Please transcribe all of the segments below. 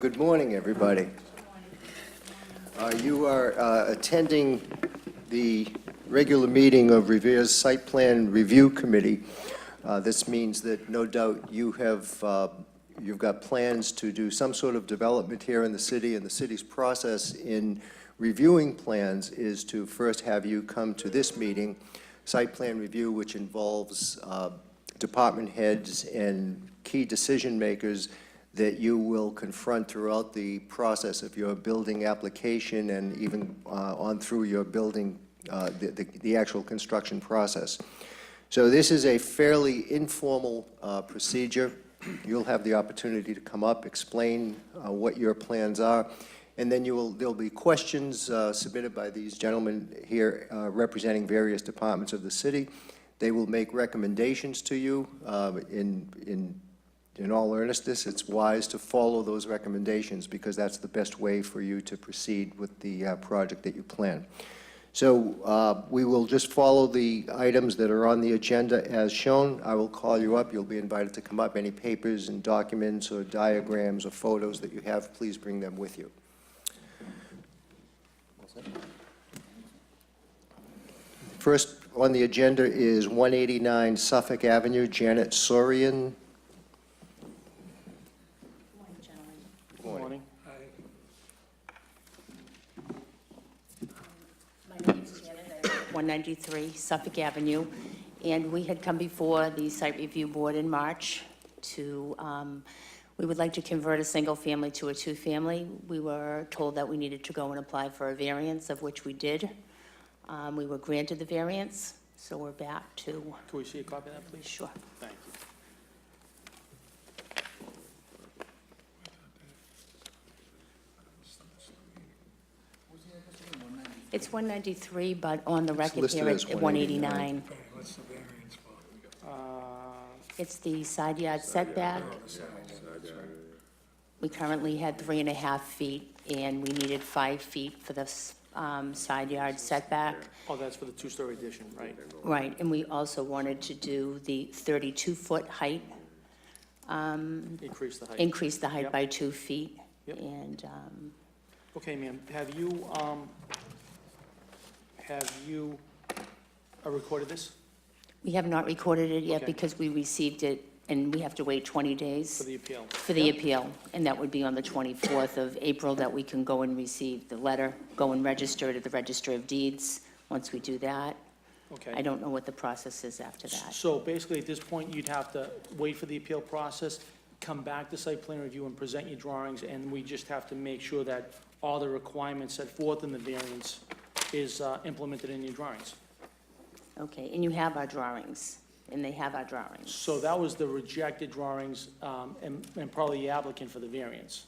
Good morning, everybody. You are attending the regular meeting of Revere's Site Plan Review Committee. This means that no doubt you've got plans to do some sort of development here in the city, and the city's process in reviewing plans is to first have you come to this meeting, site plan review, which involves department heads and key decision makers that you will confront throughout the process of your building application and even on through your building, the actual construction process. So this is a fairly informal procedure. You'll have the opportunity to come up, explain what your plans are, and then there'll be questions submitted by these gentlemen here representing various departments of the city. They will make recommendations to you in all earnestness. It's wise to follow those recommendations because that's the best way for you to proceed with the project that you plan. So we will just follow the items that are on the agenda as shown. I will call you up. You'll be invited to come up. Any papers and documents or diagrams or photos that you have, please bring them with you. First on the agenda is 189 Suffolk Avenue, Janet Sorian. Good morning. My name is Janet. I live at 193 Suffolk Avenue, and we had come before the Site Review Board in March to, we would like to convert a single family to a two-family. We were told that we needed to go and apply for a variance, of which we did. We were granted the variance, so we're back to... Can we see a copy of that, please? Sure. Thank you. It's 193, but on the record listed here as it's 189. Okay, what's the variance for? It's the side yard setback. We currently had 3.5 feet, and we needed 5 feet for the side yard setback. Oh, that's for the two-story addition, right? Right, and we also wanted to do the 32-foot height, Increase the height. increase the height Yep. by 2 feet. Yep. And Okay, ma'am, have you recorded this we have not recorded it yet Okay. because we received it, and we have to wait 20 days. for the appeal? For the appeal, and that would be on the 24th of April that we can go and receive the letter, go and register it at the Register of Deeds. Once we do that, I Okay. don't know what the process is after that. So basically, at this point, you'd have to wait for the appeal process, come back to site plan review and present your drawings, and we just have to make sure that all the requirements set forth in the variance is implemented in your drawings. Okay, and you have our drawings, and they have our drawings. So that was the rejected drawings, and probably the applicant for the variance.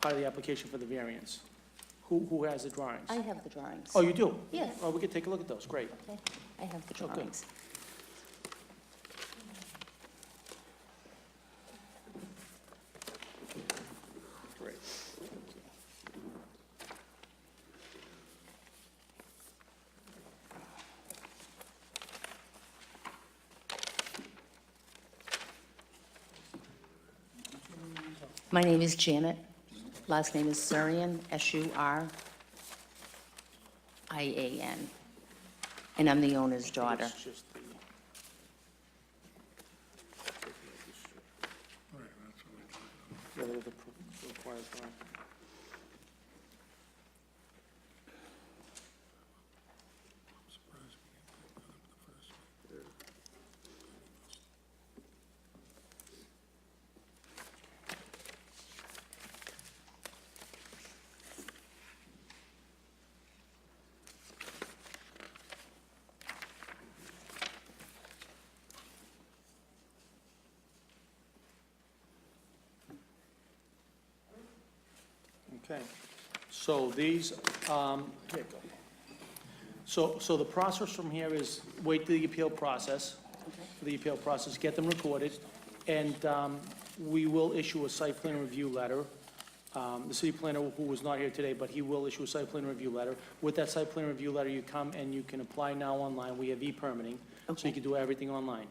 Part of the application for the variance. Who has the drawings? I have the drawings. Oh, you do? Yes. Oh, we could take a look at those, great. Okay, I have the Oh, good. drawings. Great. My name is Janet. Last name is Surian, S-U-R-I-A-N. And I'm the owner's daughter. It's just the- Right, that's what we're talking about. Yeah, the required drawing. I'm surprised we didn't pick that up the first one. Okay, so these, here, go. So the process from here is wait till the appeal process, for the appeal process, get them recorded, and we will issue a site plan review letter. The city planner, who was not here today, but he will issue a site plan review letter. With that site plan review letter, you come and you can apply now online. We have e-permitting, so Okay. you can do everything online.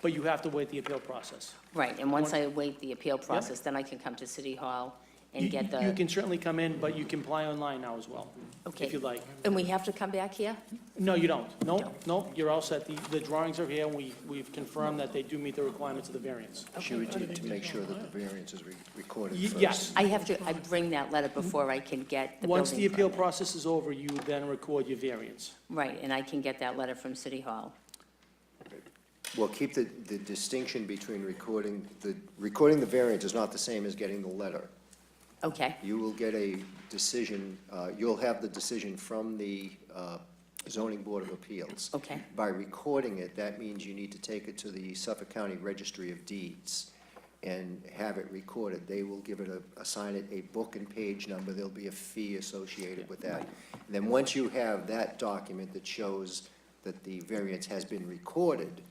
but you have to wait the appeal process. Right, and once I await the appeal process, then I can come to City Hall and get You the, can certainly come in, but you can apply online now as well, okay. if you'd like. And we have to come back here? No, you don't. No, Don't. no, you're all set. The drawings are here, and we've confirmed that they do meet the requirements of the variance. She would need to make sure that the variance is recorded Y- first. Yes. I bring that letter before I can get the building Once the appeal permit. process is over, you then record your variance. Right, and I can get that letter from City Hall. Well, keep the distinction between recording the variance is not the same as getting the letter. Okay, You will get a decision, you'll have the decision from the zoning board of appeals. okay, By recording it, that means you need to take it to the Suffolk County Registry of Deeds and have it recorded. They will give it assign it a book and page number. There'll be a fee associated with that. And then once you have that document that shows that the variance has been recorded,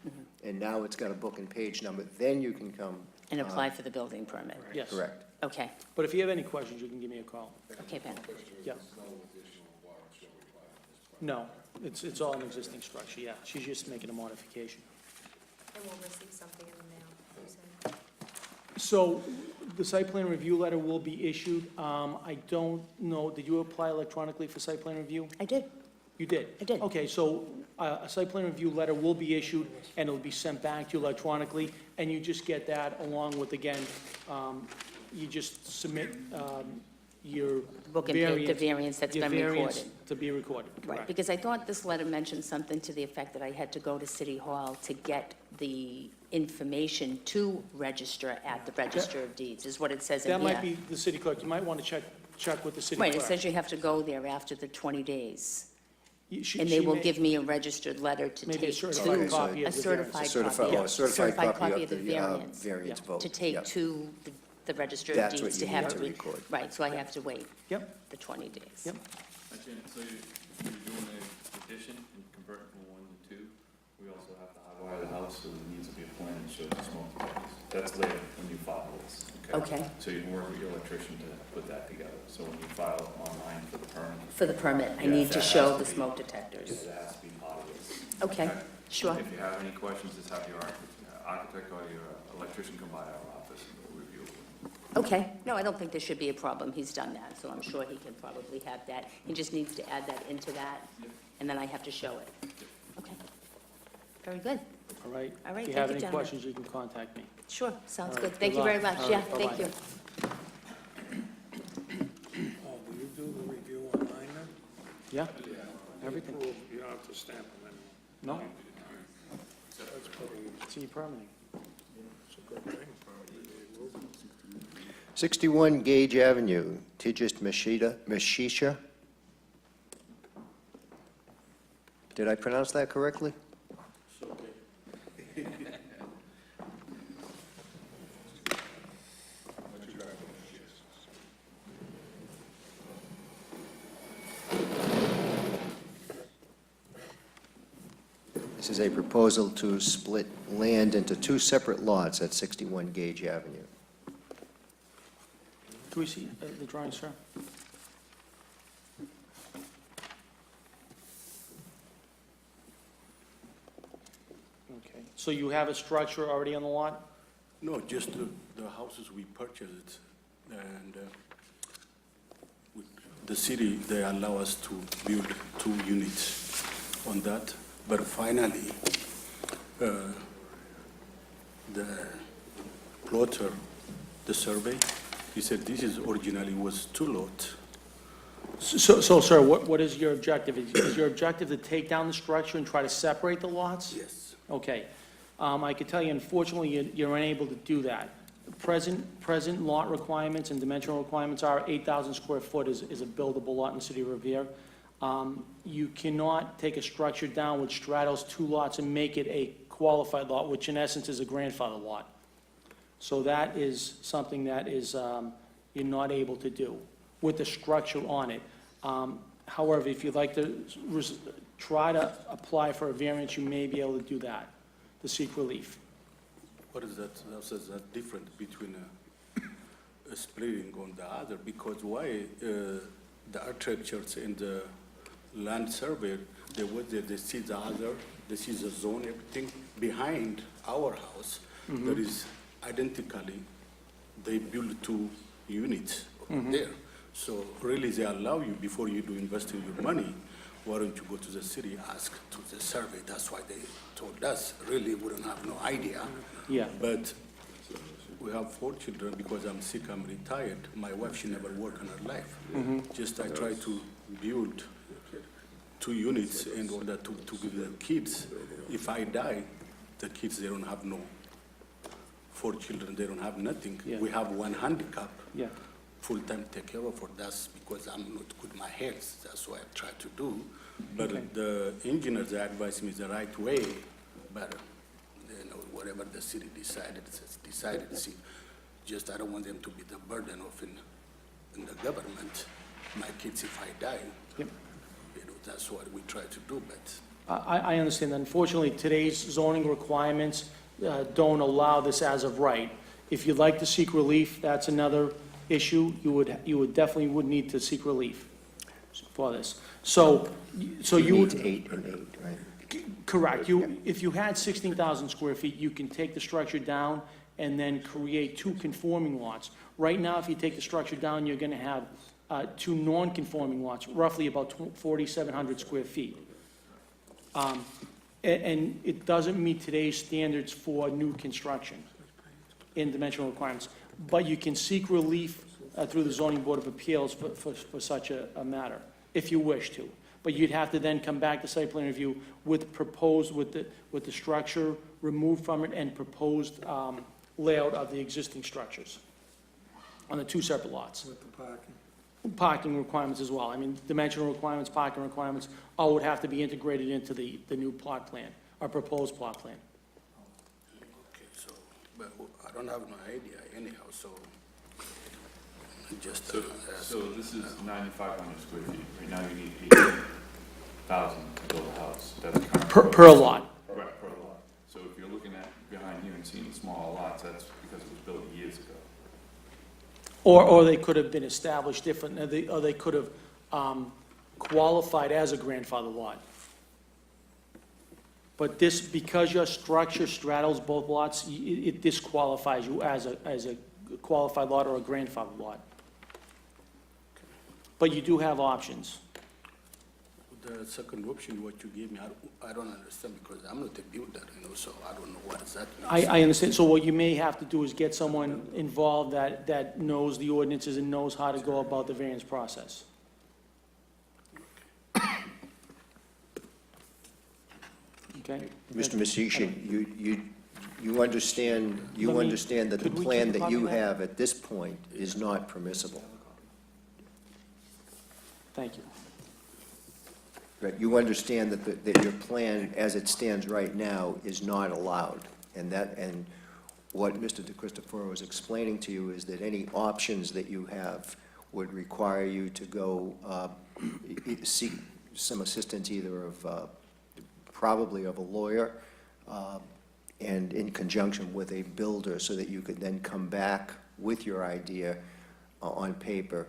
and now it's got a book and page number, then you can come. and apply for the building permit. Yes. Correct. Okay, But if you have any questions, you can give me a call. okay, Ben. Yeah. No, it's all an existing structure, yeah. She's just making a modification. And we'll receive something in the mail, you said. So the site plan review letter will be issued. I don't know, did you apply electronically for site plan review? I did. You did? I did. Okay, so a site plan review letter will be issued, and it'll be sent back to you electronically, and you just get that along with, again, you just submit your Book and page, the variance. variance that's your been variance recorded. to be recorded, Right, correct. because I thought this letter mentioned something to the effect that I had to go to City Hall to get the information to register at the Register of Deeds, is what it says in That here. might be the city clerk. You might want to check with the city Right, clerk. it says you have to go there after the 20 days, She- and they she will may- give me a registered letter to Maybe a take certified to, copy a of the variance. certified Certified, copy. or a certified copy of the the variance, variance Yeah. vote. to take Yep. to the Register of That's what Deeds you to have need it. to record. Right, so I have to wait Yep, the 20 days. Yep. Actually, so you're doing an addition and converting from 1 to 2. We also have to hardwire the house, so there needs to be a plan that shows the smoke detectors. That's later when you file this, Okay. So you can work with your electrician to put that together. So when you file online for the permit. For the permit, I Yeah, need to that show has the to be- smoke detectors. That has to be part of this. Okay, sure. If you have any questions, just have your architect or your electrician come by our office and we'll review it. Okay, no, I don't think there should be a problem, he's done that, so I'm sure he can probably have that. He just needs to add that into that, and then I have to show it. Okay, very good, all right. All right, If you thank have you, any gentlemen. questions, you can contact me. sure, sounds All good, right, thank good you very luck. much, All yeah, right, thank bye-bye. you. Oh, do you do the review online then? Yeah, everything. Well, you don't have to stamp them anymore. No, That's pretty, see permitting. it's a good thing. 61 Gage Avenue, Tejas Meshisha. Did I pronounce that correctly? This is a proposal to split land into two separate lots at 61 Gage Avenue. Do we see the drawing, sir? Okay, so you have a structure already on the lot? No, just the houses we purchased, and with the city, they allow us to build 2 units on that, but finally, the plotter, the survey, he said this is originally was 2 lots. So, sir, what is your objective? Is your objective to take down the structure and try to separate the lots? Yes. Okay. I can tell you, unfortunately, you're unable to do that. Present lot requirements and dimensional requirements are 8,000 square foot is a buildable lot in the city of Revere. You cannot take a structure down which straddles 2 lots and make it a qualified lot, which in essence is a grandfather lot. So that is something that is, you're not able to do with the structure on it. However, if you'd like to try to apply for a variance, you may be able to do that, to seek relief. What is that, that's that difference between a splitting on the other? Because why the architects and the land surveyor, they see the other this is a zone, everything behind our house, there is identically, they build 2 units over there. So really, they allow you, before you do investing your money, why don't you go to the city, ask to the survey, that's why they told us, really, we don't have no idea. Yeah. But we have 4 children, because I'm sick, I'm retired, my wife, she never worked in her life. Just I try to build 2 units in order to give the kids. If I die, the kids, they don't have no, 4 children, they don't have nothing. Yeah. We have 1 handicap. Yeah. Full-time take care of for that, because I'm not good my health, that's what I try to do. But Okay. the engineers, they advise me the right way, but, you know, whatever the city decided, it's decided, see, just I don't want them to be the burden of in the government, my kids if I die. Yep. You know, that's what we try to do, but I understand. Unfortunately, today's zoning requirements don't allow this as of right. If you'd like to seek relief, that's another issue. You would definitely would need to seek relief for this. So you Needs would, 8 and 8, right? correct. If you had 16,000 square feet, you can take the structure down and then create 2 conforming lots. Right now, if you take the structure down, you're going to have 2 non-conforming lots, roughly about 4,700 square feet. And it doesn't meet today's standards for new construction in dimensional requirements. But you can seek relief through the zoning board of appeals for such a matter, if you wish to. But you'd have to then come back to site plan review with proposed, with the structure removed from it and proposed layout of the existing structures on the 2 separate lots. With the parking. Parking requirements as well. I mean, dimensional requirements, parking requirements, all would have to be integrated into the new plot plan, or proposed plot plan. okay, so, but I don't have no idea anyhow, so just, So ask. this is 9,500 square feet. Right now, you need 18,000 to build a house. That's current. Per lot. Right, per lot. So if you're looking at behind here and seeing the smaller lots, that's because it was built years ago. Or they could have been established different, or they could have qualified as a grandfather lot. But this, because your structure straddles both lots, it disqualifies you as a qualified lot or a grandfather lot. But you do have options. The second option, what you gave me, I don't understand, because I'm not a builder, you know, so I don't know what is that means. I understand, so what you may have to do is get someone involved that knows the ordinances and knows how to go about the variance process. Okay? Mr. Masishi, you understand that the Could we plan keep a that copy you of that? have at this point is not permissible. Thank you. Right, you understand that your plan, as it stands right now, is not allowed. And what Mr. De Cristoforo is explaining to you is that any options that you have would require you to go seek some assistance either of, probably of a lawyer, and in conjunction with a builder, so that you could then come back with your idea on paper.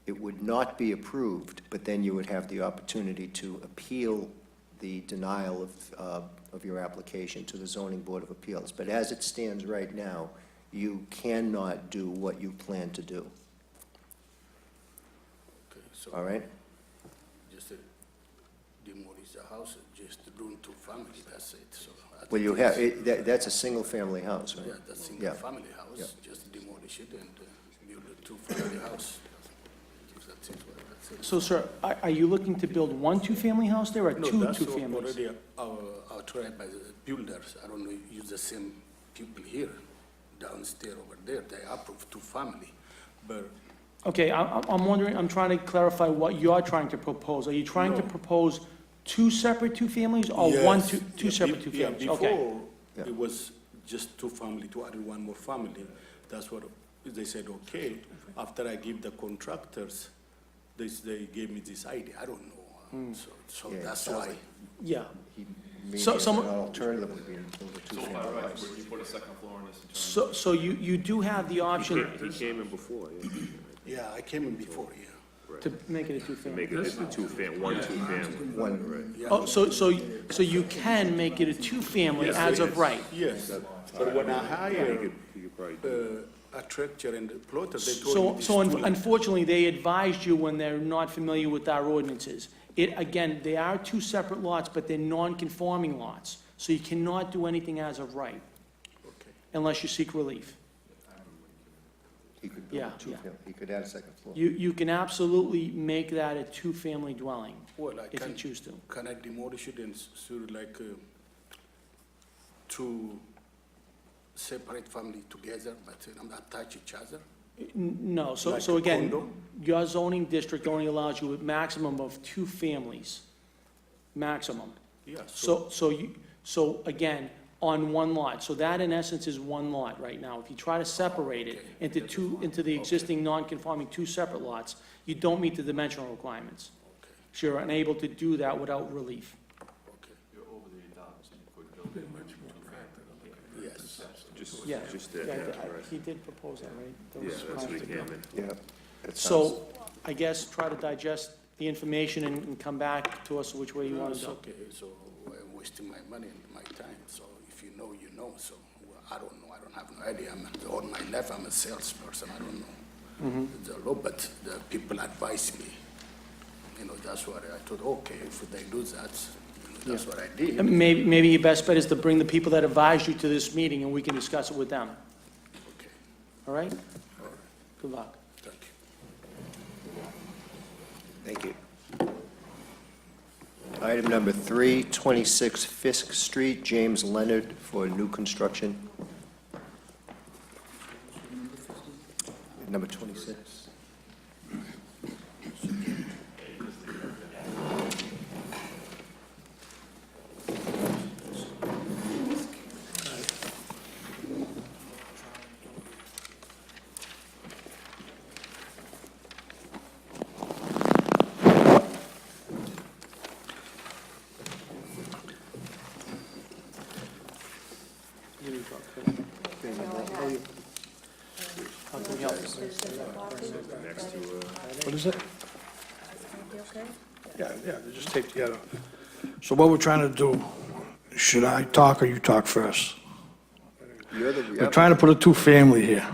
It would not be approved, but then you would have the opportunity to appeal the denial of your application to the Zoning Board of Appeals. But as it stands right now, you cannot do what you plan to do, Okay, so all right? just demolish the house, just doing 2 family, that's it, so. I Well, think you have, it's- that's a single-family house, right? Yeah, that's Yeah. single family house, just demolish it and build a 2 family house. That's it, well, that's it. So, sir, are you looking to build 1 two-family house there, or No, 2 that's two-families? already our tried by the builders. I don't know, use the same people here, downstairs over there, they approve 2 family. But Okay, I'm wondering, I'm trying to clarify what you're trying to propose. Are you trying to No. propose 2 separate two-families, or one, yes, two yeah, separate be- two-families? Yeah, Okay. before, Yeah. it was just 2 family, to add 1 more family. That's what, they said, okay. After I give the contractors, they gave me this idea, I don't know. So Yeah, it that's sounds why. like- Yeah. Maybe So- an some- alternative would be to build a So by two-family right, house. would you put a second floor in this and turn it? So you do have the option, He came in before, yeah. Yeah, I came in before, yeah. to make it a Make two-family. it just a two-family. One, Oh, so you can make it a two-family as of right? Yes, but when I You hired could probably do a tractor and the plotter, they told So, me this so too late. unfortunately, they advised you when they're not familiar with our ordinances. Again, they are two separate lots, but they're non-conforming lots, so you cannot do anything as of right Okay. unless you seek relief. he could build Yeah, a yeah. two-family, he could add a second floor. You can absolutely make that a two-family dwelling Well, I if you can, choose to. can I demolish it and sort of like two separate family together, but attach each other? No, so, Like so a again, condo? your zoning district only allows you a maximum of two families, maximum. Yeah, So again, on one lot, so that in essence is one lot right now. If you try to separate it into the existing non-conforming two separate lots, you don't meet the dimensional requirements. So you're unable to do that without relief. okay, You're over the adults, and you could build it much more. yes. Yeah, just yeah, that, he did propose that, right? yeah, Those that's what he concepts. came in. Yeah. that sounds- So, I guess, try to digest the information and come back to us which way you want It's to go. okay, so I'm wasting my money and my time, so if you know, you know, so well, I don't know, I don't have no idea, all my life I'm a salesperson, I don't know the law, but the people advise me, you know, that's what I thought, okay, if they do that, you know, that's what I did. Maybe your best bet is to bring the people that advised you to this meeting, and we can discuss it with them, Okay, all right? all right, Good luck. thank you. Thank you. Item number 3, 26 Fisk Street, James Leonard for new construction. Number 26. How can we help you? Next to, What is it? Yeah, they're just taped together. So what we're trying to do, should I talk or you talk first? You're the, We're trying to put a two-family here.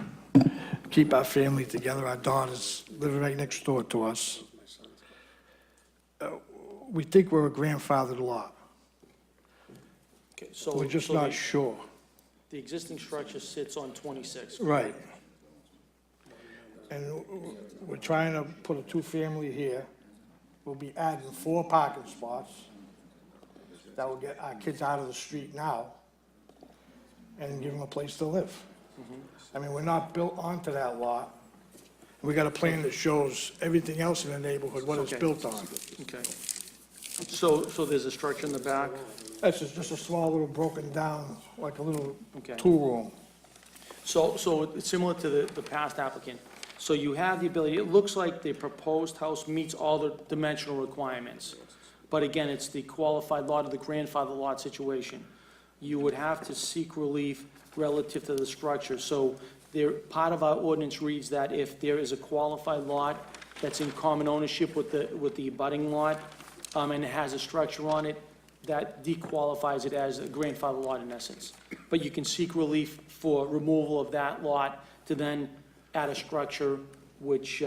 Keep our family together, our daughters live right next door to us. We think we're a grandfathered lot. Okay, so. We're just so not the- sure. The existing structure sits on 26. Right. And we're trying to put a two-family here. We'll be adding 4 parking spots. That will get our kids out of the street now and give them a place to live. I mean, we're not built onto that lot. We got a plan that shows everything else in the neighborhood, what it's Okay. built on. Okay. So there's a structure in the back? That's just a small little broken down, like a little Okay. two-room. So it's similar to the past applicant. So you have the ability, it looks like the proposed house meets all the dimensional requirements. But again, it's the qualified lot or the grandfather lot situation. You would have to seek relief relative to the structure. So part of our ordinance reads that if there is a qualified lot that's in common ownership with the abutting lot, and it has a structure on it, that dequalifies it as a grandfather lot in essence. But you can seek relief for removal of that lot to then add a structure which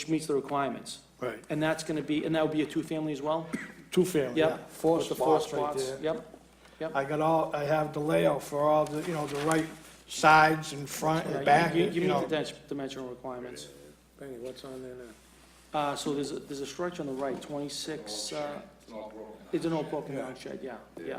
meets the requirements. Right. And that's gonna be, and that would be a two-family as well? Two-family, yeah. Yep. 4 With the 4 spots right there. Yep. I have the layout for all the, the right sides and front Yeah, and back, You you meet know. the dimensional requirements. Benny, what's on there now? So there's a structure on the right, 26, it's an old broken down shed, yeah.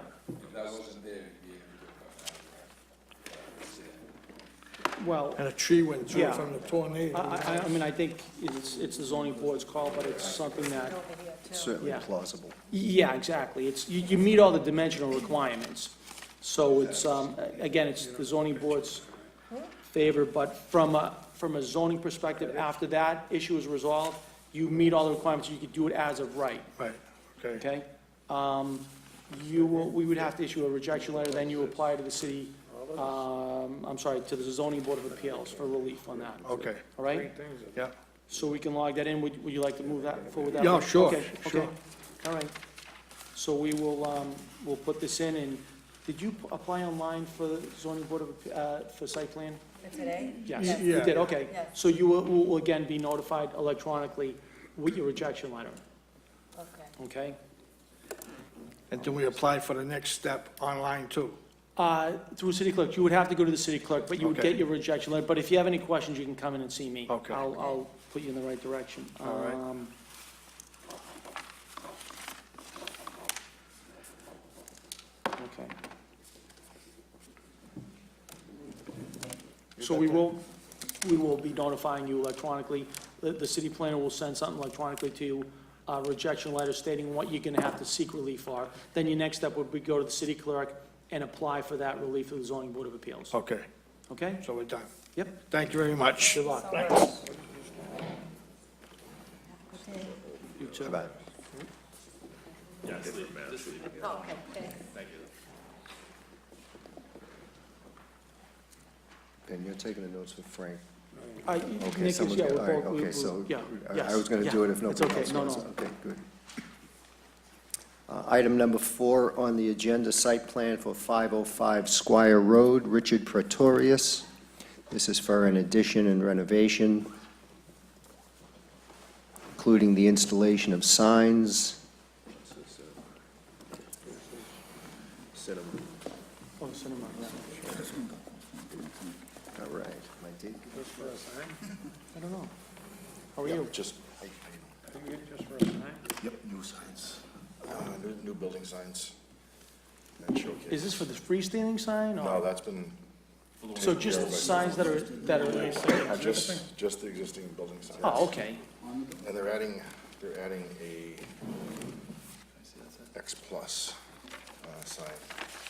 Well, And a tree went through Yeah. from the tornado. I mean, I think it's the zoning board's call, but it's something that, certainly Yeah. plausible. yeah, exactly. You meet all the dimensional requirements. So it's, again, it's the zoning board's favor, but from a zoning perspective, after that issue is resolved, you meet all the requirements, you could do it as of right, Right, okay. okay? We would have to issue a rejection letter, then you apply to the city, to the zoning board of appeals for relief on that. Okay, All right? yeah. So we can log that in. Would you like to move that forward? that Yeah, way? sure, Okay, sure. okay. All right. So we will, we'll put this in, and did you apply online for the zoning board of, for site plan? Today? Yes, you Yeah. did, okay. Yes. So you will again be notified electronically with your rejection letter, Okay. okay? And then we apply for the next step online too. Through city clerk, you would have to go to the city clerk, but you would Okay. get your rejection letter. But if you have any questions, you can come in and see me. Okay. I'll put you in the right direction. All right. Okay. So we will be notifying you electronically. The city planner will send something electronically to you, a rejection letter stating what you're gonna have to seek relief for. Then your next step would be go to the city clerk and apply for that relief through the zoning board of appeals. Okay, Okay? so we're done. Yep. Thank you very much. Good luck. Thanks. You too. Bye-bye. Different maps. Oh, okay, thanks. And you're taking the notes for Frank. Nick Okay, is, someone's yeah, got, we're all right, both- we- okay, we- so yeah, I yes, was gonna yeah, do it if it's nobody okay, else no, was. no. Okay, good. Item number 4 on the agenda, site plan for 505 Squire Road, Richard Pretorius. This is for an addition and renovation, including the installation of signs. Cinema. Oh, cinema, yeah. All right, my date. I don't know. How are you? Just, yep, new signs, new building signs. And showcase. Is this for the freestanding sign, or? No, that's been, So just signs that are, just the existing building signs. oh, okay. And they're adding a X Plus sign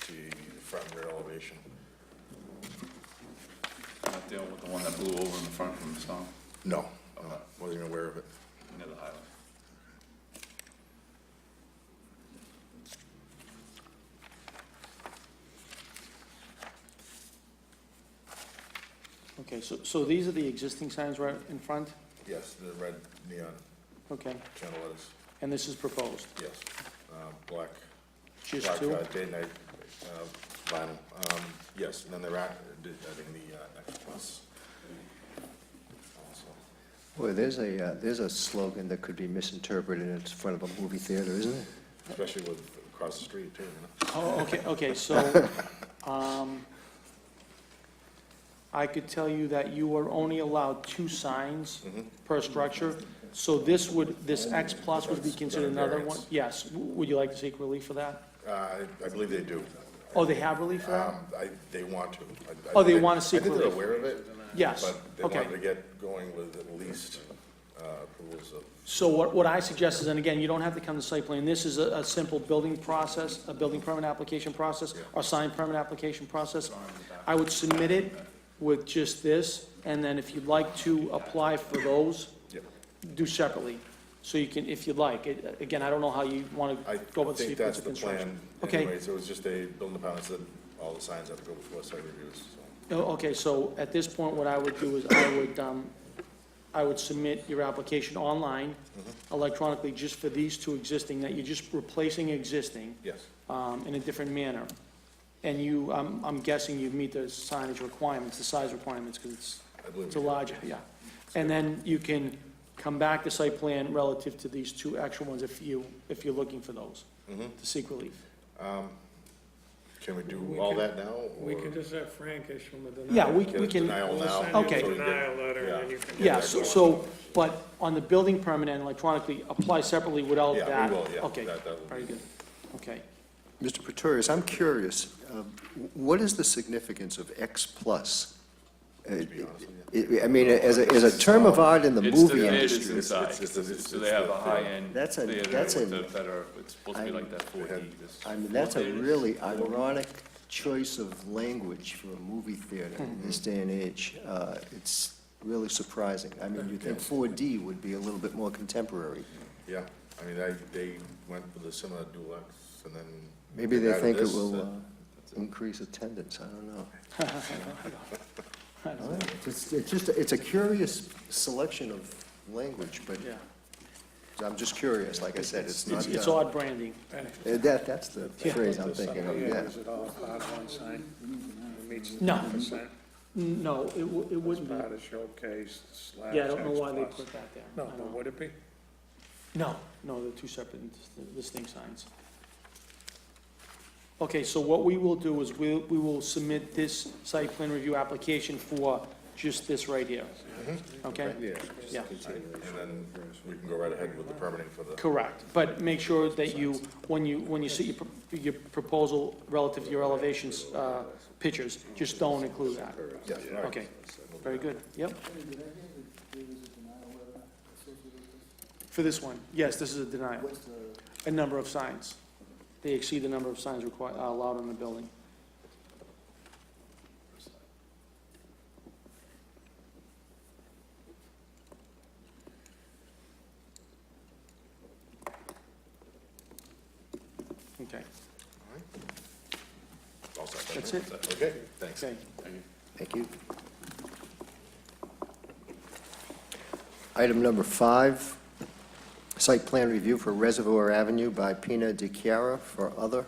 to the front and rear elevation. Not dealing with the one that blew over in the front from the storm, No, wasn't even aware of it. near the highway. Okay, so these are the existing signs right in front? Yes, the red neon Okay, channel letters, and this is proposed? yes. Black, Just black two? day and night vinyl. Yes, and then they're adding the X Plus. Also. Boy, there's a slogan that could be misinterpreted in front of a movie theater, isn't it? Especially with across the street too, you know? Oh, okay, so, I could tell you that you are only allowed 2 signs per structure. So this X Plus would be considered another one? Yes. Would you like to seek relief for that? I believe they do. Oh, they have relief for that? They want to. Oh, they want to seek I think they're relief. aware of it. Yes, But they okay. wanted to get going with at least approvals of, So what I suggest is, and again, you don't have to come to site plan, this is a simple building process, a building permit application process, or sign permit application process. I would submit it with just this, and then if you'd like to apply for those, Yep. do separately. So you can, if you'd like. Again, I don't know how you want I to go about the think sequence that's of the construction. plan Okay. anyway. So it's just a building department said all the signs have to go before site reviews, so. Oh, okay, so at this point, what I would do is I would submit your application online, electronically, just for these 2 existing, that you're just replacing existing, Yes, in a different manner. And you, I'm guessing you meet the signage requirements, the size requirements, because I believe. it's a we do. larger, yeah. And then you can come back to site plan relative to these 2 extra ones if you're looking for those, to seek relief. Can we do all that now? We or can just have Frank issue them a denial. Yeah, we get a can, denial We'll now? send you Okay. a so we get- denial letter, and yeah. then you can. yeah, so, but on the building permit and electronically, apply separately without Yeah, that? we will, yeah. Okay, That will very be- good, okay. Mr. Pretorius, I'm curious, what is the significance of X Plus? To be honest with I mean, as a term of art in the It's the movie theaters industry, inside, it's so they have a the- high-end That's a- theater that's with a- a better, it's supposed to be like that 4D. this- I mean, that's a really ironic choice of language for a movie theater in this day and age. It's really surprising. I mean, you'd think 4D would be a little bit more contemporary. Yeah, I mean, they went with the Cinema Dulux and then. Maybe they added think it this, will increase attendance, I don't know. It's just, it's a curious selection of language, but Yeah. I'm just curious, like I said, it's not. It's odd branding. That's the phrase I'm thinking of, yeah. Is it all part of one sign? It meets No. 100%. No, it wouldn't be. Part of showcase slash. Yeah, I don't know why they X put that there. No, I but don't know. would it be? No, they're two separate distinct signs. Okay, so what we will do is we will submit this site plan review application for just this right here. Okay? Yeah. Yeah. And then we can go right ahead with the permitting for the. Correct, but make sure that you, when you see your proposal relative to your elevations, pictures, just don't include that. Yes, all right. Okay, very good, yep. For this one, yes, this is a denial. A number of signs. They exceed the number of signs allowed in the building. Okay, All set. That's it. Okay, thanks. okay. Thank you. Item number 5, site plan review for Reservoir Avenue by Pina de Chiara for other.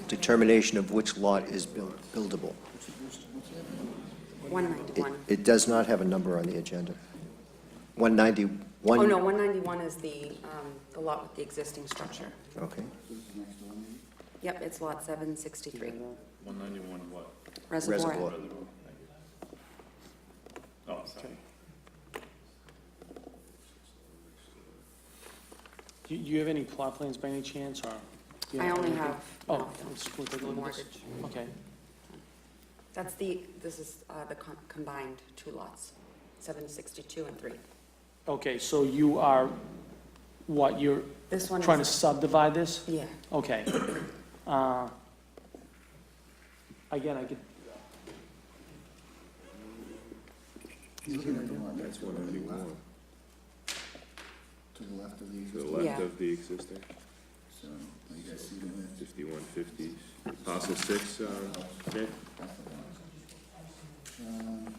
Determination of which lot is buildable. 191. It does not have a number on the agenda. 191? Oh, no, 191 is the lot with the existing structure. Okay. Yep, it's lot 763. 191 what? Reservoir. Reservoir. Oh, sorry. Do you have any plot plans by any chance, or? do you I only anything? have, Oh, no, let's go take a look at this. mortgage. Okay, This is the combined two lots, 762 and 3. okay, so you are, what, you're This one trying to is, subdivide this? yeah, Okay. Again, I could, That's 191. To the left of the, To the left Yeah. of the existing, so you guys see the, 5150. Parcel 6, okay? that's the one.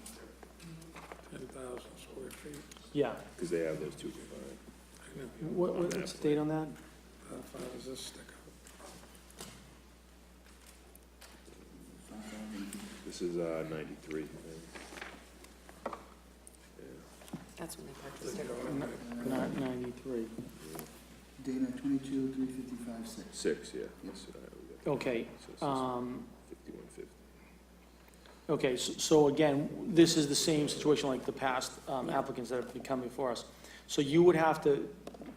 10,000 square feet. yeah. Because they have those two combined. I know. What's the date on that? How far does this stick out? This is 93. that's when they purchased it. 93. Dana 22/355/6. 6, yeah. Yes. We got- Okay, so this is 5150. okay, so again, this is the same situation like the past applicants that have been coming before us. So you would have to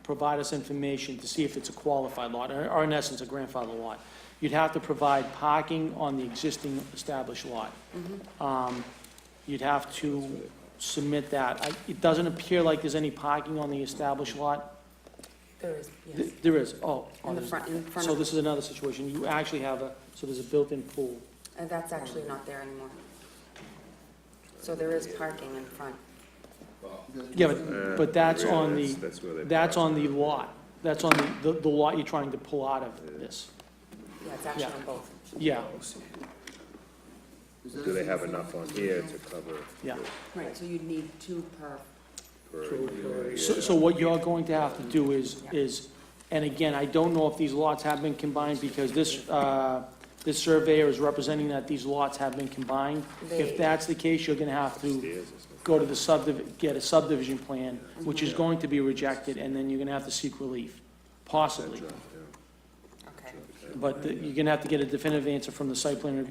provide us information to see if it's a qualified lot, or in essence, a grandfather lot. You'd have to provide parking on the existing established lot. You'd have to submit that. It doesn't appear like there's any parking on the established lot. There is, yes. There is, oh. In the there's- front, in front So of, this is another situation. You actually have so there's a built-in pool. that's actually not there anymore. So there is parking in front. Yeah, but that's on the, That's where they. that's on the lot. That's on the lot you're trying to pull out of this. Yeah, it's actually Yeah. on both. Yeah, Do they have enough on here to cover? yeah. Right, so you'd need 2 per, So what you're going to have to do is, and again, I don't know if these lots have been combined, because this surveyor is representing that these lots have been combined. If They- that's the case, you're gonna have to Stairs and stuff. go to the get a subdivision plan, which is going to be rejected, and then you're gonna have to seek relief, possibly. okay. But you're gonna have to get a definitive answer from the site plan,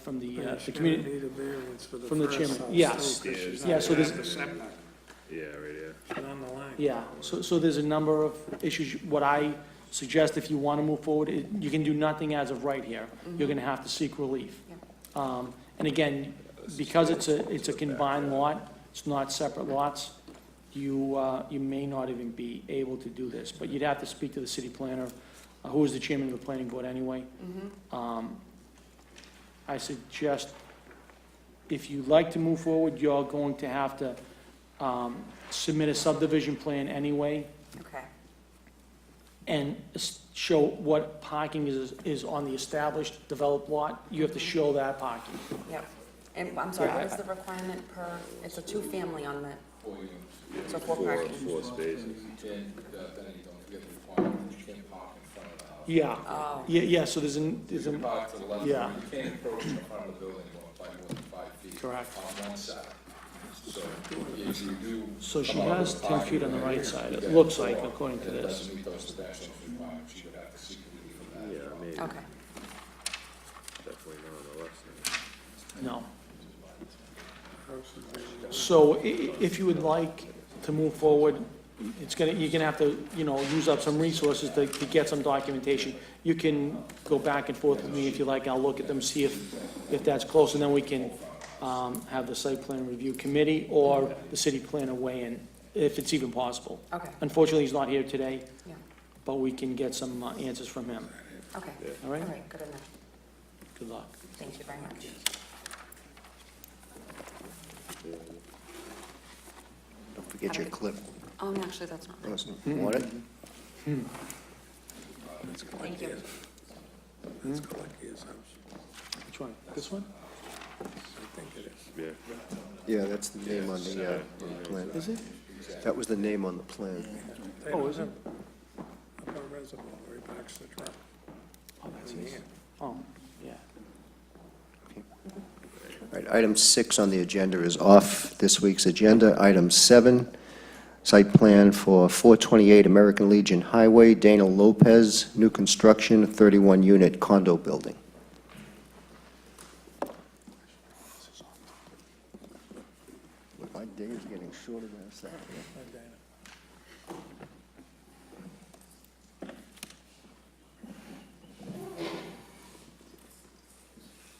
from the She's gonna community. need a variance for the from the first chairman. house, Yes. too, 'cause she's Yeah, not so gonna there's- have the setback. Yeah, right, yeah. She's on the line. Yeah, so there's a number of issues. What I suggest, if you want to move forward, you can do nothing as of right here. You're going to have to seek relief. And again, because it's a combined lot, it's not separate lots, you may not even be able to do this. But you'd have to speak to the city planner, who is the chairman of the planning board anyway. I suggest, if you'd like to move forward, you're going to have to submit a subdivision plan anyway, Okay, and show what parking is on the established developed lot. You have to show that parking. yep. And I'm sorry, Yeah, what is the requirement per, it's a two-family on the, so four Four, parking? four spaces. Yeah, Oh, yeah, so there's an, yeah, You can't encroach in the front of the building by more than 5 feet. correct. On one side. So if you do. So she has 10 feet on the right side, it looks like, according to And it this. doesn't meet those dimensional requirements, you would have to seek relief from that. Yeah, I mean, okay. definitely not on the left side. No. House is big. So if you would like to move forward, you're gonna have to, use up some resources to get some documentation. You can go back and forth with me if you like, I'll look at them, see if that's close, and then we can have the site plan review committee or the city planner weigh in, if it's even possible. Okay, Unfortunately, he's not here today, yeah, but we can get some answers from him. okay. All All right? right, good enough. Good luck. Thank you very much. Don't forget your clip. Actually, that's not. Want it? Thank you. Let's go like his house. Which one? This one? I think it is. Yeah. Yeah, that's the name on the plan. Is it? That was the name on the plan. Oh, is it? Up on Reservoir, where he parks the truck. Oh, that's his. Oh, yeah. All right, item 6 on the agenda is off this week's agenda. Item 7, site plan for 428 American Legion Highway, Dana Lopez, new construction, 31-unit condo building. My day is getting shorter than a second.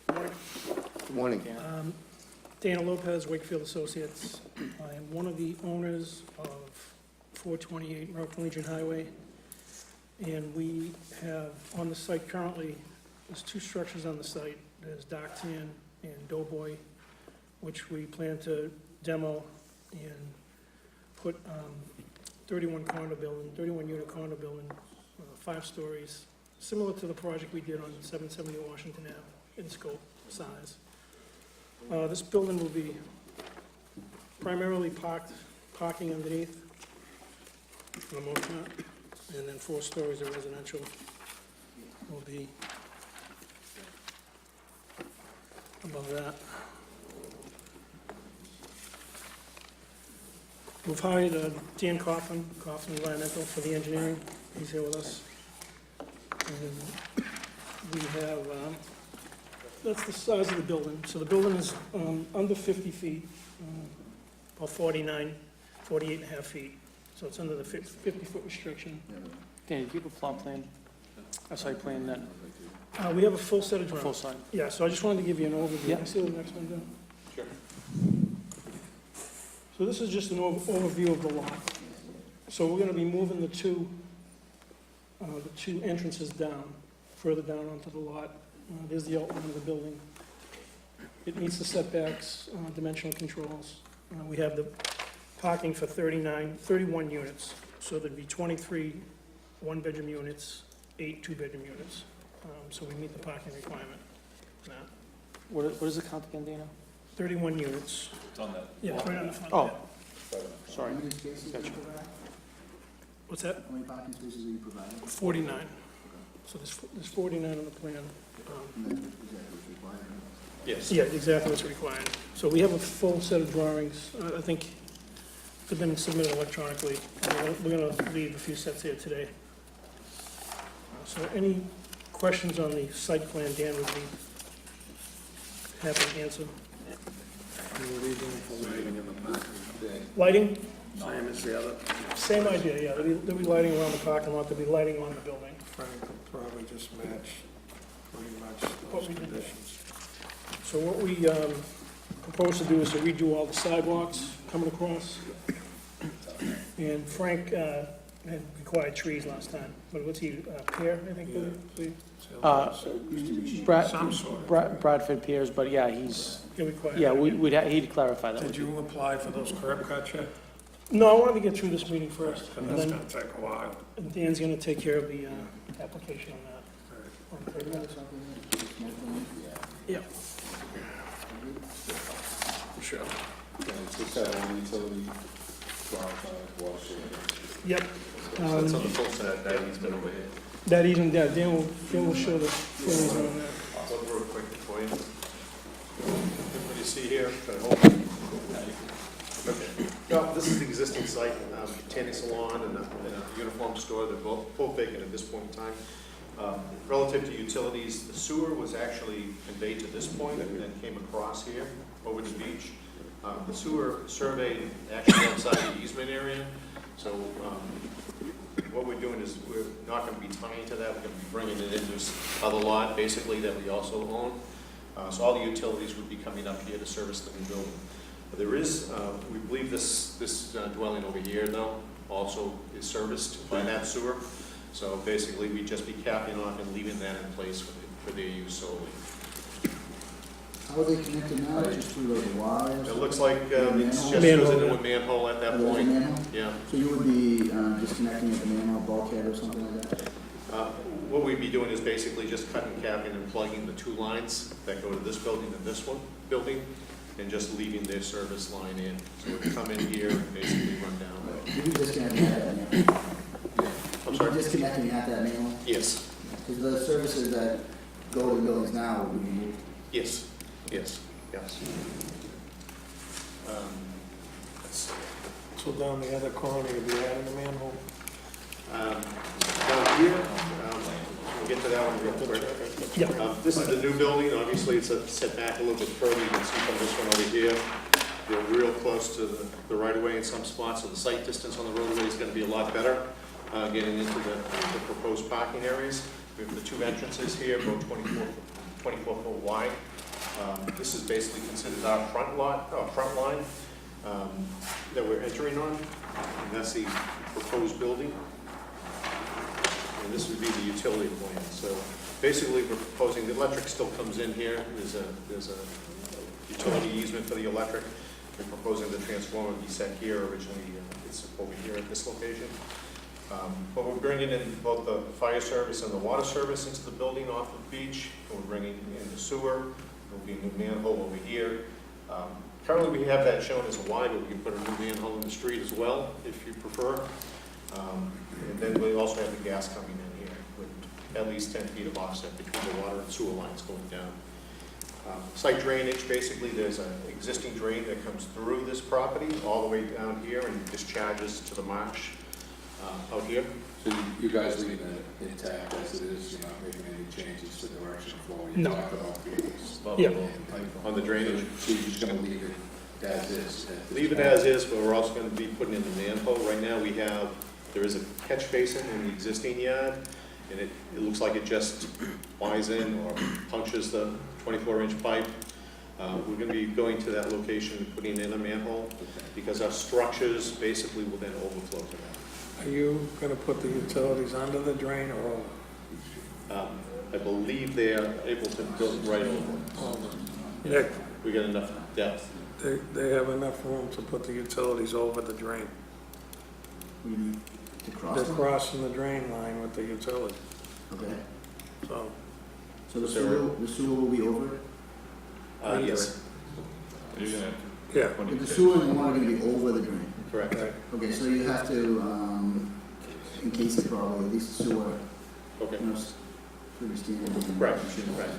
Good morning. Dana Lopez, Wakefield Associates. I am one of the owners of 428 American Legion Highway, and we have on the site currently, there's 2 structures on the site. There's Dark Tan and Doughboy, which we plan to demo and put 31-unit condo building, 5 stories, similar to the project we did on 770 Washington Ave in scope, size. This building will be primarily parking underneath, for the most part, and then 4 stories of residential will be above that. We've hired Dan Coughlin Environmental for the engineering. He's here with us. And we have, that's the size of the building. So the building is under 50 feet, or 48 and a half feet. So it's under the 50-foot restriction. Danny, do you have a plot plan, a site plan that, We have a full set of full drawings. site? Yeah, so I just wanted to give you an overview. Yeah. Can I see the next one, Dan? Sure. So this is just an overview of the lot. So we're gonna be moving the two entrances down, further down onto the lot. There's the outline of the building. It meets the setbacks, dimensional controls. We have the parking for 31 units. So there'd be 23 one-bedroom units, 8 two-bedroom units. So we meet the parking requirement for that. What is the count again, Dana? 31 units. It's on that. Yeah, right on the front. Oh, yeah. sorry. How many spaces are you providing? What's that? How many parking spaces are you providing? 49. So there's 49 on the plan. And that's exactly what's required, right? Yes. Yeah, exactly what's required. So we have a full set of drawings. I think they've been submitted electronically. We're going to leave a few sets here today. So any questions on the site plan, Dan would be happy to answer. Lighting? Same as the other. Same idea, yeah. There'll be lighting around the parking lot, there'll be lighting on the building. Frank will probably just match, pretty much What those we did. conditions. So what we propose to do is to redo all the sidewalks coming across. And Frank had required trees last time, but what's he, pear, I think, Some sort. Bradford Piers, but yeah, he's, he required. yeah, he'd clarify that. Did you apply for those curb cuts yet? No, I wanted to get through this meeting first, and That's then gonna take a while. Dan's gonna take care of the application on that. On 30 minutes. Yeah. Sure. Just that one utility, water sewer. Yep. So that's on the full set, that easement over here. That easement, yeah, Dan will show the full easement on that. I'll go real quick for you. What do you see here? Okay. Well, this is the existing site, tanning salon and a uniform store. They're both vacant at this point in time. Relative to utilities, the sewer was actually conveyed to this point and then came across here over the beach. The sewer surveyed actually outside the easement area. So what we're doing is we're not going to be tying to that. We're going to be bringing it into this other lot, basically, that we also own. So all the utilities would be coming up here to service the new building. There is, we believe this dwelling over here, though, also is serviced by that sewer. So basically, we'd just be capping off and leaving that in place for their use solely. How are they connected now? Just through the wires? It looks like it's just goes Manhole. into a manhole at that There's a point. manhole? Yeah. So you would be disconnecting at the manhole bulkhead or something like that? What we'd be doing is basically just cutting, capping, and plugging the two lines that go to this building and this one building, and just leaving their service line in. So it would come in here and basically run down. You'd be disconnecting at that manhole? I'm You'd sorry? be disconnecting at that manhole? Yes, Because the services that go to the buildings now would be moved. yes, yes, yes. Let's see. So down the other corner, you'll be adding a manhole? Down here, we'll get to that one real quick. Yep. This is the new building. Obviously, it's set back a little bit further. You can see from this one over here. They're real close to the right-of-way in some spots, so the sight distance on the roadway is going to be a lot better getting into the proposed parking areas. We have the two entrances here, both 24 foot wide. This is basically considered our front line that we're entering on, and that's the proposed building. And this would be the utility plan. So basically, we're proposing, the electric still comes in here. There's a utility easement for the electric. We're proposing the transformer be set here. Originally, it's over here at this location. But we're bringing in both the fire service and the water service into the building off of the beach. And we're bringing in the sewer. There'll be a new manhole over here. Currently, we have that shown as a Y, but we can put a new manhole in the street as well, if you prefer. And then we also have the gas coming in here with at least 10 feet of offset between the water and sewer lines going down. Site drainage, basically, there's an existing drain that comes through this property all the way down here and discharges to the marsh out here. So you guys leaving it intact as it is, you're not making any changes to the direction of flow? No. You talked about previous. Yeah. On the drainage. So you're just gonna leave it as is? at this Leave it point? as is, but we're also going to be putting in the manhole. Right now, there is a catch basin in the existing yard, and it looks like it just flies in or punctures the 24-inch pipe. We're going to be going to that location and putting in a manhole, because our structures basically will then overflow to that. Are you gonna put the utilities under the drain or over? I believe they are able to build right over. Nick, We got enough depth. they have enough room to put the utilities over the drain. We need to cross They're them? crossing the drain line with the utility, Okay. so. So the sewer will be over? Yes, you're going to, Yeah. But the sewer and the water are gonna be over the drain? correct. Okay, so you have to, encase it probably, at least the sewer, Okay, you know, pretty standard. right, right.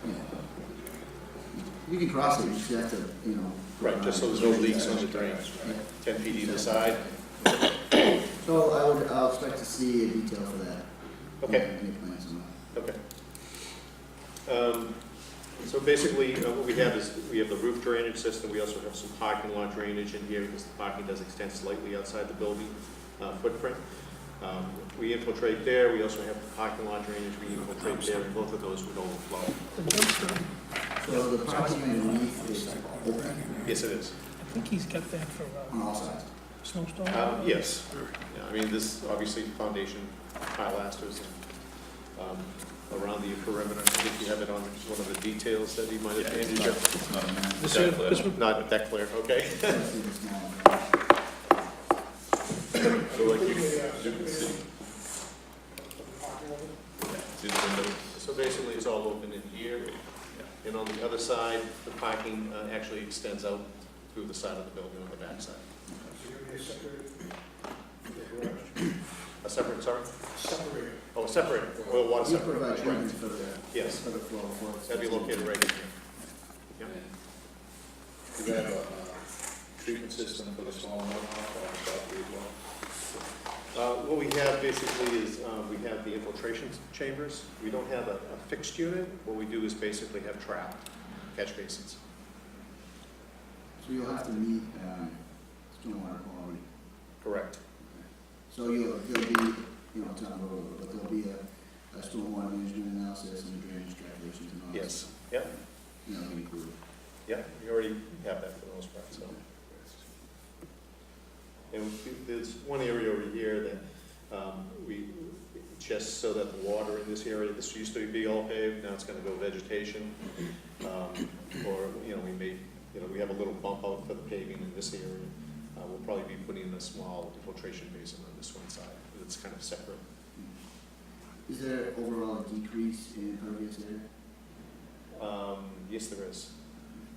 Yeah. You can cross it, you just have to, you know. Right, just so there's no leaks on the drain. 10 feet either side. So I'll expect to see a detail for that. Okay. Any plans on that? Okay. So basically, what we have is, we have the roof drainage system. We also have some parking lot drainage in here, because the parking does extend slightly outside the building footprint. We infiltrate there. We also have the parking lot drainage. We infiltrate there, and both of those would overflow. So the parking underneath is open Yes, it is. I think he's got that for on all sides? snowstorm. Yes. Yeah, I mean, this, obviously, foundation pilasters and around the perimeter. I think you have it on one of the details that you might have handed you. This would- Not that clear, okay? Let's see the small one. So like you can see. So basically, it's all open in here, and on the other side, the parking actually extends out through the side of the building on the backside. A separate, sorry? Separated. Oh, separate, oil, water You separate. provide Right. treatment for the, Yes, for the flow. that'd be located right in here. Yep. Do you have a treatment system for the small runoff on the property as well? What we have basically is, we have the infiltration chambers. We don't have a fixed unit. What we do is basically have trap catch basins. So you'll have to meet, stormwater quality. Correct. So there'll be, town road, but there'll be a stormwater management analysis and a drainage calculations and all that. Yes. Yep. That'll be included. Yeah, we already have that for the most part, so. And there's one area over here that, we, just so that the water in this area, this used to be all paved, now it's gonna go vegetation. Or, we may, we have a little bump out for the paving in this area. We'll probably be putting in a small infiltration basin on this one side, it's kind of separate. Is there overall a decrease in impervious area? Yes, there is.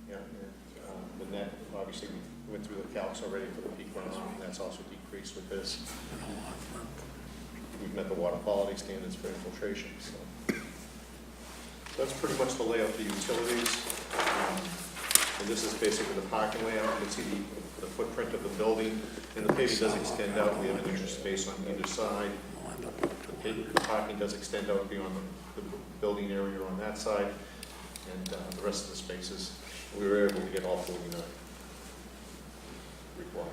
Yeah, and the net, obviously, we went through the calcs already for the peak runoff, and that's also decreased with this. We've met the water quality standards for infiltration, so. That's pretty much the layout of the utilities. And this is basically the parking layout. You can see the footprint of the building, and the paving does extend out. We have an inch space on either side. The parking does extend out beyond the building area on that side, and the rest of the spaces, we were able to get all 49 required.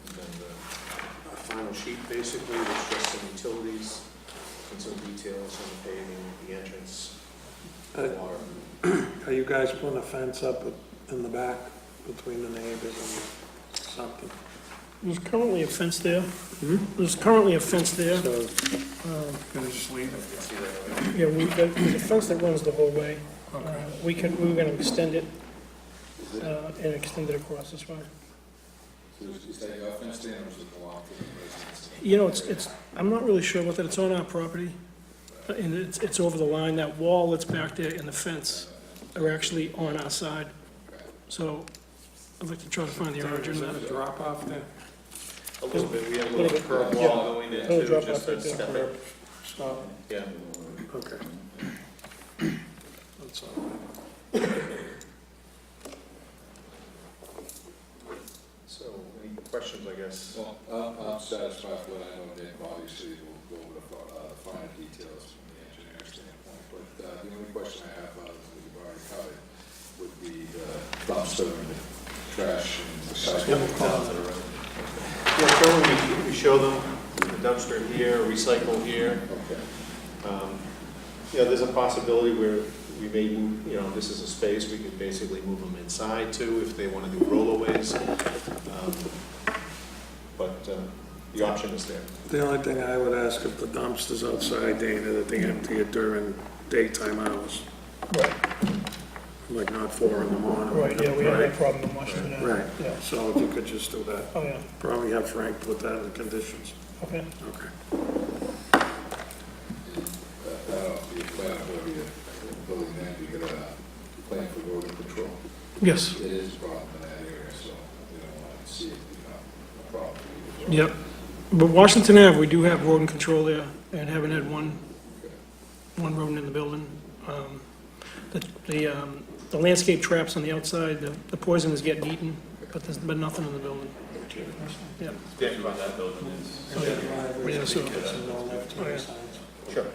And then the final sheet basically was just some utilities and some details on the paving, the entrance, the water. Are you guys putting a fence up in the back between the neighbors and something? There's currently a fence there. There's currently a fence there. So, gonna just leave it? See that, right? Yeah, there's a fence that runs the whole way. We were gonna extend it, and extend it across this way. So is that your fence stand or does it belong to the residents? It's, I'm not really sure about that. It's on our property, and it's over the line. That wall that's back there and the fence are actually on our side. So I'd like to try to find the origin Is of that a that. drop off there? A little bit, we have a Little little bit, curb yeah. wall going in Little too, drop just off to right there. step it. Stop. Yeah. Okay. That's all right. So, any questions, I guess? Well, I'm satisfied with what I know, Dave, obviously, we'll go over the finer details from the engineering standpoint, but the only question I have, that we've already covered, would be the dumpster and the trash and the recycling. Yeah, currently we show them the dumpster here, recycle here. Okay. There's a possibility where we may move, this is a space, we could basically move them inside too, if they want to do rollaways. But the option is there. The only thing I would ask if the dumpster's outside, Dana, that they empty it during daytime hours, Right, like not 4 in the morning. right, yeah, we had that Right. problem in Washington. Right, Yeah, so if you could just do that, oh, yeah, probably have Frank put that in the conditions. okay. Okay. Your plan for the building then, you got a plan for rodent control. Yes, It is a problem in that area, so we don't want to see it become a problem. yep. But Washington Ave, we do have rodent control there, and haven't had one rodent in the building. The landscape traps on the outside, the poison is getting eaten, but there's been nothing in the building. Yeah. Exactly what that building is. Oh, yeah. Yeah, so, oh, yeah. Sure.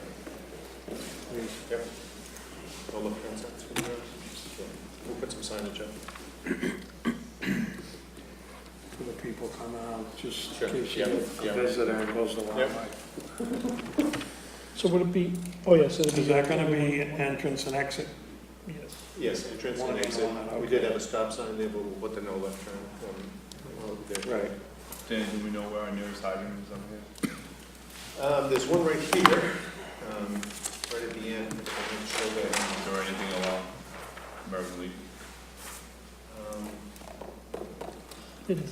Yep. I'll look at that through there. We'll put some signage up. For the people coming out, just Sure. in case you Yeah, get yeah. a visitor and goes the wrong Yep. way. So would it be, oh, yes. It'd be- Is that gonna be entrance and exit? Yes. Yes, entrance and exit. We did have a stop sign there, but we'll put the no left turn. Right. Dan, do we know where our nearest hydrant is on here? There's one right here, right at the end. I'll show that. Is there anything along Beverly?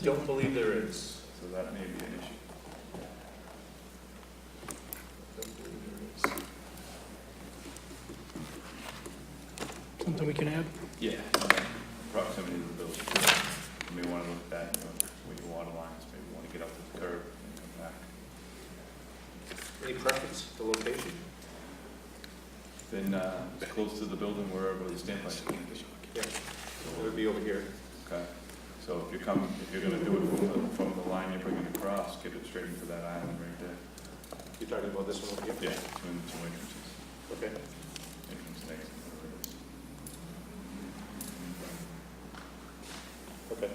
Don't believe there is. So that may be an issue. Don't believe there is. something we can add? Yeah, proximity to the building. You may want to look at that, where your water lines, maybe want to get out to the curb and come back. Any preference, the location? Then, close to the building wherever the standby is. Yeah, it would be over here. Okay, so if you're gonna do it from the line you're bringing across, get it straight into that island right there. You're talking about this one over here? Yeah, between the two entrances. Okay. Entrance and exit, whatever it is. Okay.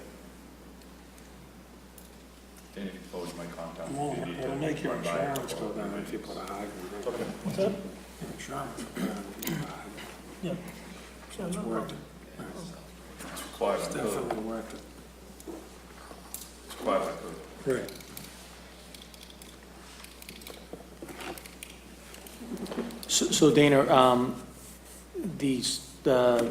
Then you can forward my contact. Well, if you need to it'll make your run by it insurance go or- down if you put a hydrant. Okay. What's that? Insurance will go down if you put a hydrant. Yeah. So, It's no worth it. problem. It's required It's by code. definitely worth it. It's required by code. Right. So Dana, the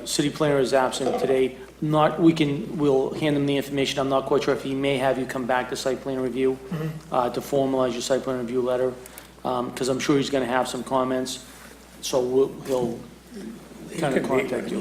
city planner is absent today. We'll hand him the information. I'm not quite sure if he may have you come back to site plan review to formalize your site plan review letter, because I'm sure he's going to have some comments. So he'll kind of contact you.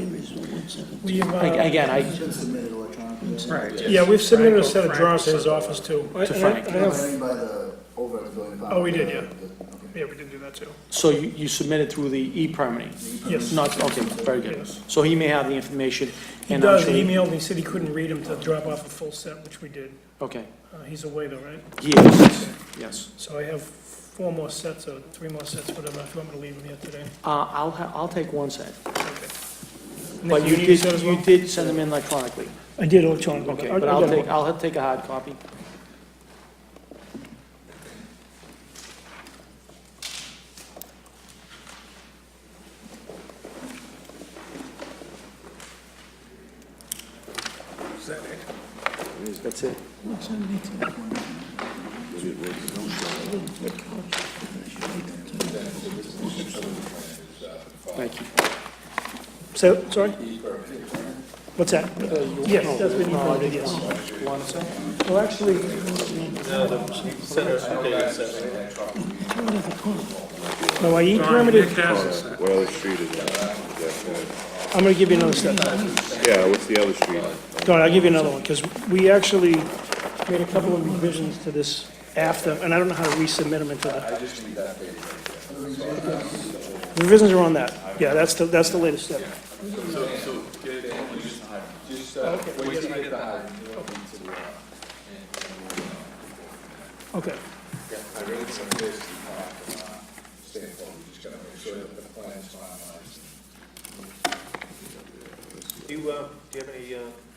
We've, Again, It's submitted electronically. Right. yeah, we've submitted a set of drawings to his office too. To Frank. I I have, mean, by the, over at the building department. Oh, we did, yeah. Okay. yeah, we did do that too. So you submitted through the e-permitting? Yes. Not, okay, very good. Yes. So he may have the information. He and I'm does, sure he emailed me, said he couldn't read them to drop off a full set, which we did. Okay. He's away though, right? He is, yes. So I have 4 more sets or 3 more sets, whatever, if you want me to leave them here today. I'll take one set. Okay. But Nick, you need a set as well? did send them in electronically. I did electronically. Okay, I but got one. I'll take a hard copy. Is that it? That's it. Thank you. So, sorry? What's that? Yes, that's been e-permitted, yes. One set? Well, actually, no, I e-permitted, Nick has a set. What other street is that? I'm gonna give you another set. Yeah, what's the other street? No, I'll give you another one, because we actually made a couple of revisions to this after, and I don't know how to resubmit them into the... Revisions are on that. Yeah, that's the latest step. So get it, just wait till you get the hydrant. Okay. Yeah, I read some of this, standpoint, we just gotta make sure that the plan's finalized. Do you have any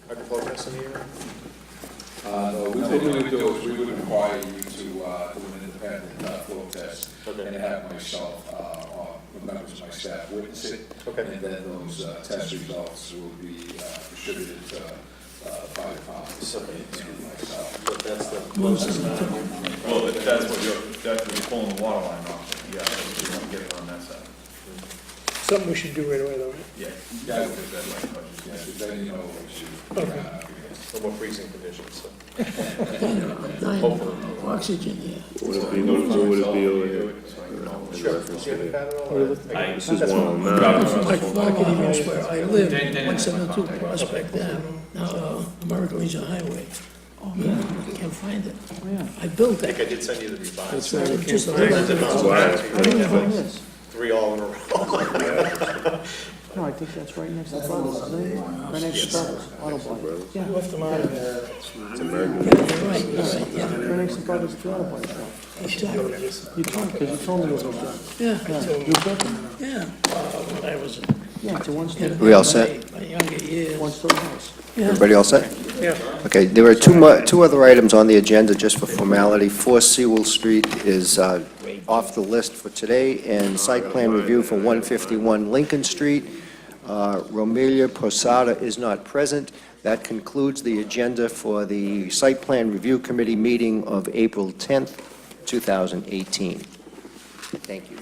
hydroponics in the area? No, what we would do is we would require you to do an independent flow test and have myself, or members of my staff witness it. Okay. And then those test results will be distributed to fire departments and myself. But that's the Well, that's what you're pulling the water line off. Yeah, you want to get it on that side. Something we should do right away, though, right? Yeah, that would be that right, but Yeah, because then you know what you should. Okay. no more freezing conditions, so. Oxygen, yeah. Would it be, what would it be over here? Sure. Do you have a pattern on that? This is 109. Like property knows where I live, 172 Prospect Ave, now American Legion Highway. Oh, yeah, I can't find it. I built I think that. I did send you the revised. Just a little. 3 all in a row. No, I think that's right next to Bubba's, isn't it? Right next to Bubba's, Auto Body. Yeah, left them out of there. You're right, yeah. Right next to Bubba's Auto Body shop. Exactly. You told, because you told me it was okay. Yeah, You built it. yeah. When I was Yeah, it's a one-story, We all set? my younger years. one-story house. Everybody all set? Yeah. Okay, there are two other items on the agenda just for formality. 4 Sewell Street is off the list for today, and site plan review for 151 Lincoln Street. Romelia Posada is not present. That concludes the agenda for the Site Plan Review Committee meeting of April 10th, 2018. Thank you.